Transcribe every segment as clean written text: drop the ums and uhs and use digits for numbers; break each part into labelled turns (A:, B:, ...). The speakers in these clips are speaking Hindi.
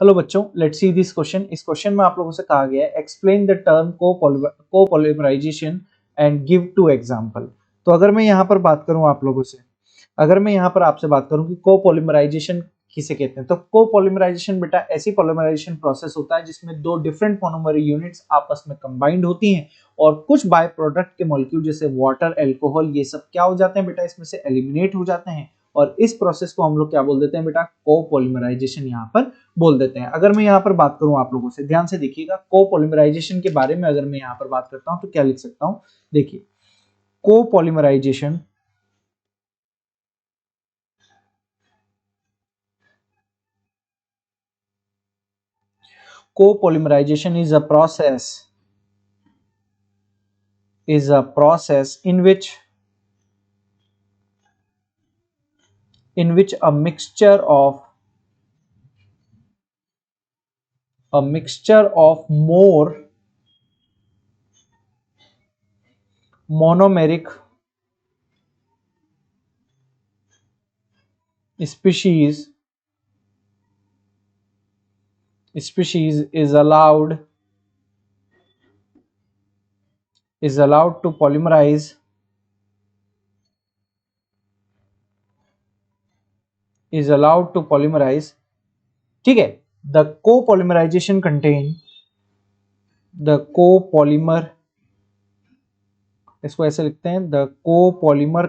A: हेलो बच्चों, लेट्स सी दिस क्वेश्चन। इस क्वेश्चन में आप लोगों से कहा गया है explain the term copolymerization and give two example. तो अगर मैं यहाँ पर बात करूँ आप लोगों से, अगर मैं यहाँ पर आपसे बात करूँ कि कोपॉलीमराइजेशन किसे कहते हैं, तो कोपॉलीमराइजेशन बेटा ऐसी पॉलीमराइजेशन प्रोसेस होता है जिसमें दो डिफरेंट मोनोमर यूनिट्स आपस में कंबाइंड होती हैं और कुछ बाय प्रोडक्ट के मॉलिक्यूल जैसे वाटर, अल्कोहल, ये सब क्या हो जाते हैं बेटा, इसमें से एलिमिनेट हो जाते हैं और इस प्रोसेस को हम लोग क्या बोल देते हैं बेटा, कोपॉलीमराइजेशन यहाँ पर बोल देते हैं। अगर मैं यहाँ पर बात करूं आप लोगों से, ध्यान से देखिएगा, कोपॉलीमराइजेशन के बारे में अगर मैं यहाँ पर बात करता हूं तो क्या लिख सकता हूं, देखिए कोपॉलीमराइजेशन कोपॉलीमराइजेशन is a process in which a mixture of more monomeric species is allowed to polymerize ठीक है। द कोपॉलीमराइजेशन कंटेन द कोपॉलीमर इसको ऐसे लिखते हैं, the copolymer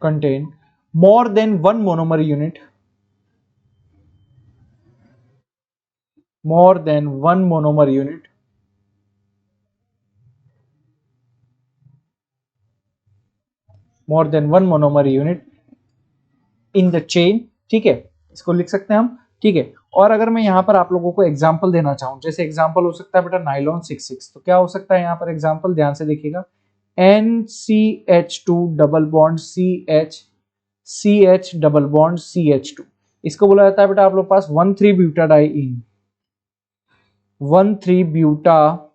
A: contain more than one monomer unit, more than one monomer unit in the chain। ठीक है, इसको लिख सकते हैं हम। ठीक है, और अगर मैं यहाँ पर आप लोगों को एग्जांपल देना चाहूं, जैसे एग्जांपल हो सकता है बेटा नाइलॉन 66, तो क्या हो सकता है यहाँ पर एग्जांपल, ध्यान से देखिएगा, NCH2 double bond CH double bond CH2, इसको बोला जाता है बेटा आप लोग पास 1,3 ब्यूटाडाइइन 1,3 ब्यूटा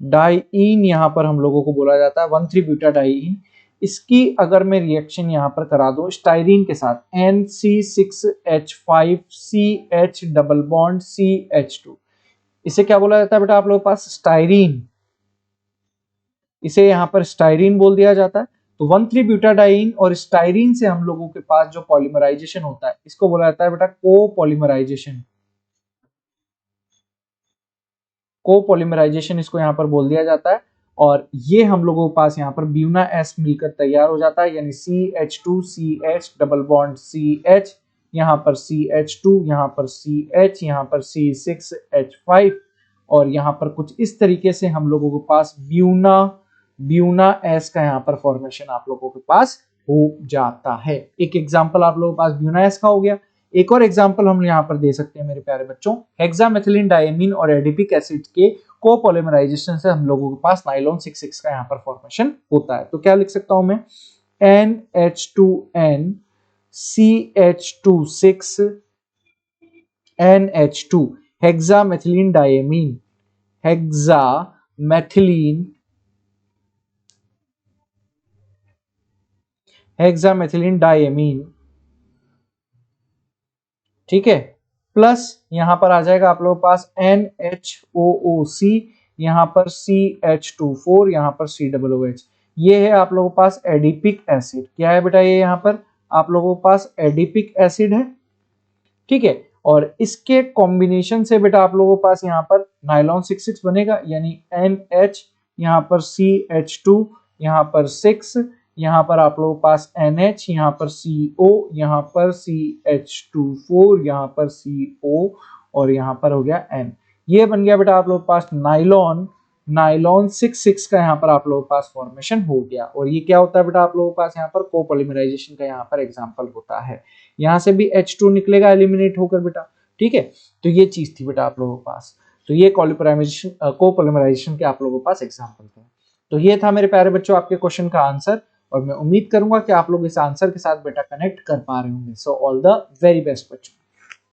A: डाइइन, यहां पर हम लोगों को बोला जाता है 1,3 ब्यूटाडाइइन। इसकी अगर मैं रिएक्शन यहां पर करा दूं स्टाइरीन के साथ, NC6H5CH डबल बॉन्ड CH2, इसे क्या बोला जाता है बेटा आप लोगों के पास, स्टाइरीन। इसे यहां पर स्टाइरीन बोल दिया जाता है। तो 1,3 ब्यूटाडाइइन और स्टाइरीन से हम लोगों के पास जो पॉलीमराइजेशन होता है इसको बोला जाता है बेटा कोपॉलीमराइजेशन। कोपॉलीमराइजेशन इसको यहाँ पर बोल दिया जाता है और ये हम लोगों के पास यहाँ पर ब्यूना एस मिलकर तैयार हो जाता है, यानी CH2CH डबल बॉन्ड CH, यहाँ पर CH2, यहाँ पर CH, यहाँ पर C6H5 और यहाँ पर कुछ इस तरीके से हम लोगों के पास ब्यूना एस का यहाँ पर फॉर्मेशन आप लोगों के पास हो जाता है। एक एग्जाम्पल आप लोगों के पास ब्यूना एस का हो गया। एक और एग्जांपल हम यहाँ पर दे सकते हैं मेरे प्यारे बच्चों, हेक्सामेथिलीन डायमीन और एडिपिक एसिड के कोपॉलीमराइजेशन से हम लोगों के पास नाइलॉन 66 का यहाँ पर फॉर्मेशन होता है। तो क्या लिख सकता हूं मैं, NH2N CH26 NH2 hexamethylene diamine hexamethylene diamine, ठीक है, प्लस यहां पर आ जाएगा आप लोगों के पास NHOOC, यहां पर CH24, यहां पर COOH, ये है आप लोगों के पास एडिपिक एसिड। क्या है बेटा, ये यहां पर आप लोगों के पास एडिपिक एसिड है। ठीक है, और इसके कॉम्बिनेशन से बेटा आप लोगों के पास यहाँ पर नाइलॉन 66 बनेगा, यानी NH, यहाँ पर CH2, यहाँ पर 6, यहाँ पर आप लोगों के पास NH, यहाँ पर CO, यहाँ पर CH24, यहाँ पर CO और यहाँ पर हो गया N। ये बन गया बेटा आप लोगों के पास नाइलॉन 66 का यहाँ पर आप लोगों के पास फॉर्मेशन हो गया। और ये क्या होता है बेटा आप लोगों के पास यहाँ पर कोपॉलीमराइजेशन का यहाँ पर एग्जांपल होता है। यहाँ से भी H2 निकलेगा एलिमिनेट होकर बेटा। ठीक है, तो ये चीज थी बेटा आप लोगों के पास। तो ये कोपॉलीमराइजेशन के आप लोगों के पास एग्जांपल थे। तो ये था मेरे प्यारे बच्चों आपके क्वेश्चन का आंसर और मैं उम्मीद करूंगा कि आप लोग इस आंसर के साथ बेटा कनेक्ट कर पा रहे होंगे। So all the very best बच्चों।